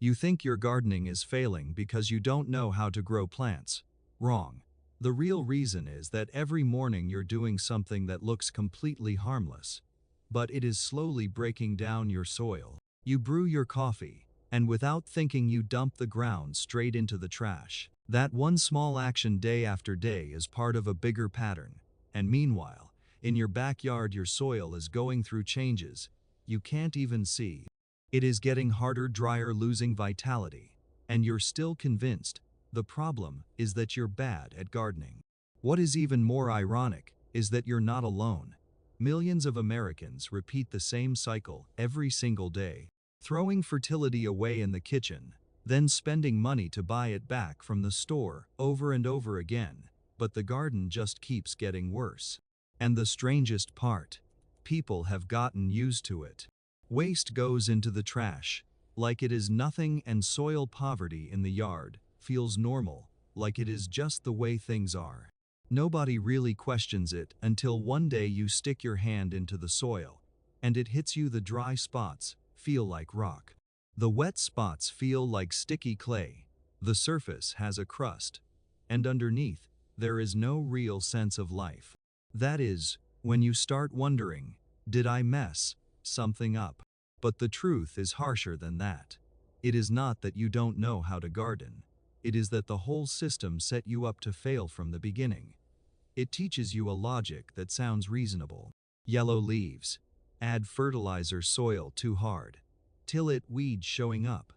You think your gardening is failing because you don't know how to grow plants. Wrong. The real reason is that every morning you're doing something that looks completely harmless, but it is slowly breaking down your soil. You brew your coffee, and without thinking you dump the ground straight into the trash. That one small action day after day is part of a bigger pattern. And meanwhile, in your backyard your soil is going through changes you can't even see. It is getting harder, drier, losing vitality. And you're still convinced the problem is that you're bad at gardening. What is even more ironic is that you're not alone. Millions of Americans repeat the same cycle every single day, throwing fertility away in the kitchen, then spending money to buy it back from the store over and over again. But the garden just keeps getting worse. And the strangest part, people have gotten used to it. Waste goes into the trash, like it is nothing, and soil poverty in the yard feels normal, like it is just the way things are. Nobody really questions it until one day you stick your hand into the soil, and it hits you. The dry spots feel like rock. The wet spots feel like sticky clay. The surface has a crust, and underneath, there is no real sense of life. That is, when you start wondering, did I mess something up? But the truth is harsher than that. It is not that you don't know how to garden. It is that the whole system set you up to fail from the beginning. It teaches you a logic that sounds reasonable. Yellow leaves. Add fertilizer. Soil too hard. Till it. Weeds showing up.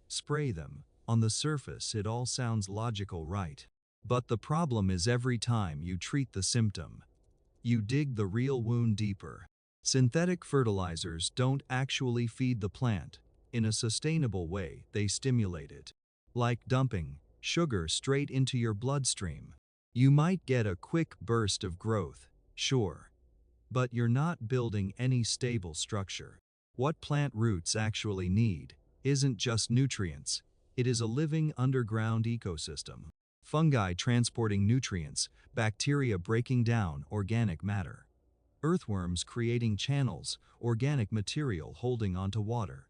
Spray them. On the surface it all sounds logical, right? But the problem is every time you treat the symptom, you dig the real wound deeper. Synthetic fertilizers don't actually feed the plant in a sustainable way, they stimulate it. Like dumping sugar straight into your bloodstream. You might get a quick burst of growth, sure, but you're not building any stable structure. What plant roots actually need isn't just nutrients, it is a living underground ecosystem. Fungi transporting nutrients, bacteria breaking down organic matter, earthworms creating channels, organic material holding onto water.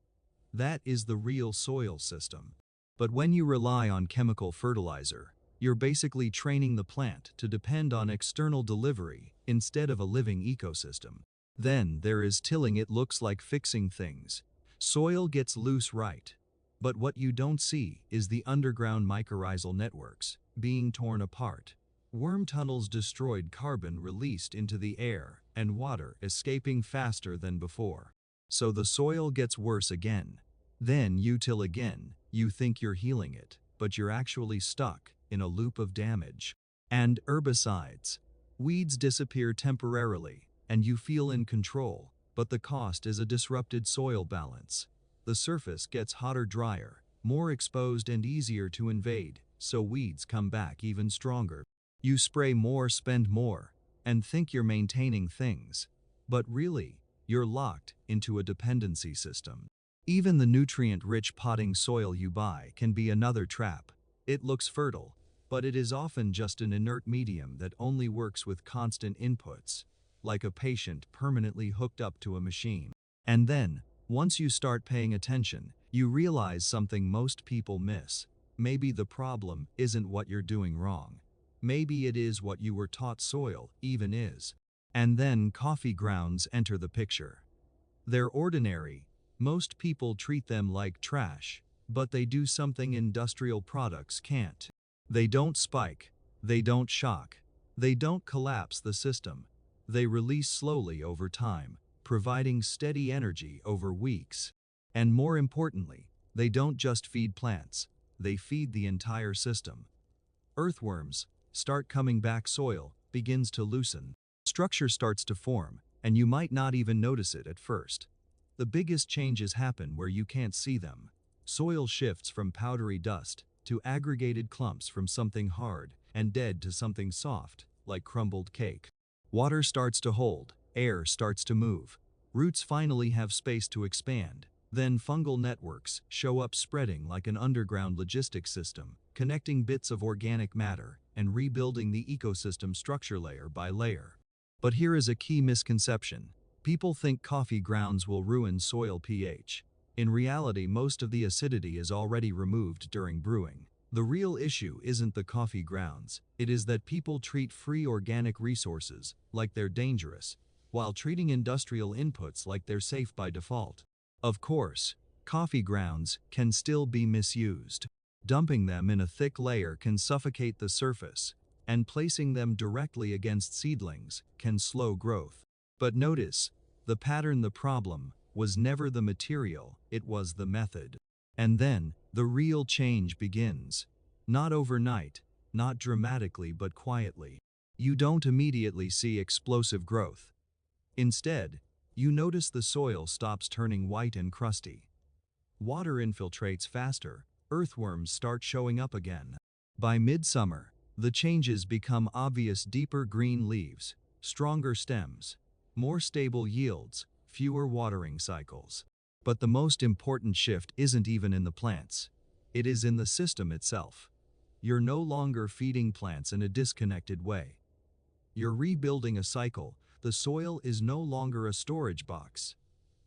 That is the real soil system. But when you rely on chemical fertilizer, you're basically training the plant to depend on external delivery instead of a living ecosystem. Then there is tilling. It looks like fixing things. Soil gets loose, right? But what you don't see is the underground mycorrhizal networks being torn apart. Worm tunnels destroyed, carbon released into the air, and water escaping faster than before. So the soil gets worse again. Then you till again, you think you're healing it, but you're actually stuck in a loop of damage. And herbicides. Weeds disappear temporarily, and you feel in control, but the cost is a disrupted soil balance. The surface gets hotter, drier, more exposed, and easier to invade, so weeds come back even stronger. You spray more, spend more, and think you're maintaining things. But really, you're locked into a dependency system. Even the nutrient-rich potting soil you buy can be another trap. It looks fertile, but it is often just an inert medium that only works with constant inputs, like a patient permanently hooked up to a machine. And then, once you start paying attention, you realize something most people miss. Maybe the problem isn't what you're doing wrong. Maybe it is what you were taught soil even is. And then coffee grounds enter the picture. They're ordinary. Most people treat them like trash, but they do something industrial products can't. They don't spike. They don't shock. They don't collapse the system. They release slowly over time, providing steady energy over weeks. And more importantly, they don't just feed plants, they feed the entire system. Earthworms start coming back, soil begins to loosen, structure starts to form, and you might not even notice it at first. The biggest changes happen where you can't see them. Soil shifts from powdery dust to aggregated clumps, from something hard and dead to something soft, like crumbled cake. Water starts to hold, air starts to move. Roots finally have space to expand. Then fungal networks show up, spreading like an underground logistics system, connecting bits of organic matter and rebuilding the ecosystem structure layer by layer. But here is a key misconception. People think coffee grounds will ruin soil pH. In reality, most of the acidity is already removed during brewing. The real issue isn't the coffee grounds, it is that people treat free organic resources like they're dangerous, while treating industrial inputs like they're safe by default. Of course, coffee grounds can still be misused. Dumping them in a thick layer can suffocate the surface, and placing them directly against seedlings can slow growth. But notice, the pattern. The problem was never the material, it was the method. And then, the real change begins. Not overnight, not dramatically but quietly. You don't immediately see explosive growth. Instead, you notice the soil stops turning white and crusty. Water infiltrates faster, earthworms start showing up again. By midsummer, the changes become obvious: deeper green leaves, stronger stems, more stable yields, fewer watering cycles. But the most important shift isn't even in the plants. It is in the system itself. You're no longer feeding plants in a disconnected way. You're rebuilding a cycle. The soil is no longer a storage box.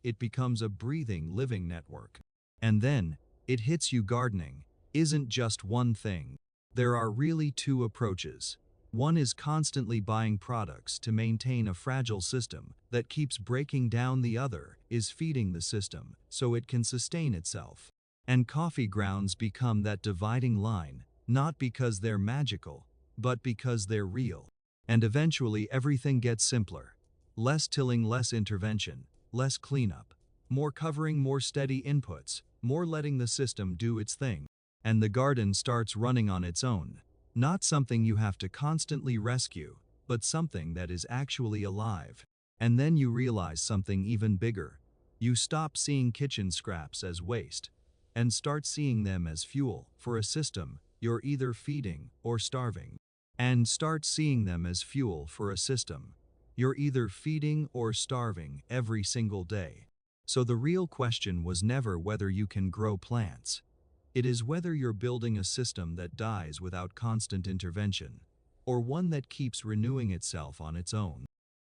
It becomes a breathing, living network. And then, it hits you: gardening isn't just one thing. There are really two approaches. One is constantly buying products to maintain a fragile system that keeps breaking down. The other is feeding the system so it can sustain itself. And coffee grounds become that dividing line, not because they're magical, but because they're real. And eventually everything gets simpler. Less tilling, less intervention, less cleanup, more covering, more steady inputs, more letting the system do its thing. And the garden starts running on its own. Not something you have to constantly rescue, but something that is actually alive. And then you realize something even bigger. You stop seeing kitchen scraps as waste, and start seeing them as fuel for a system you're either feeding or starving. And start seeing them as fuel for a system you're either feeding or starving every single day. So the real question was never whether you can grow plants. It is whether you're building a system that dies without constant intervention, or one that keeps renewing itself on its own.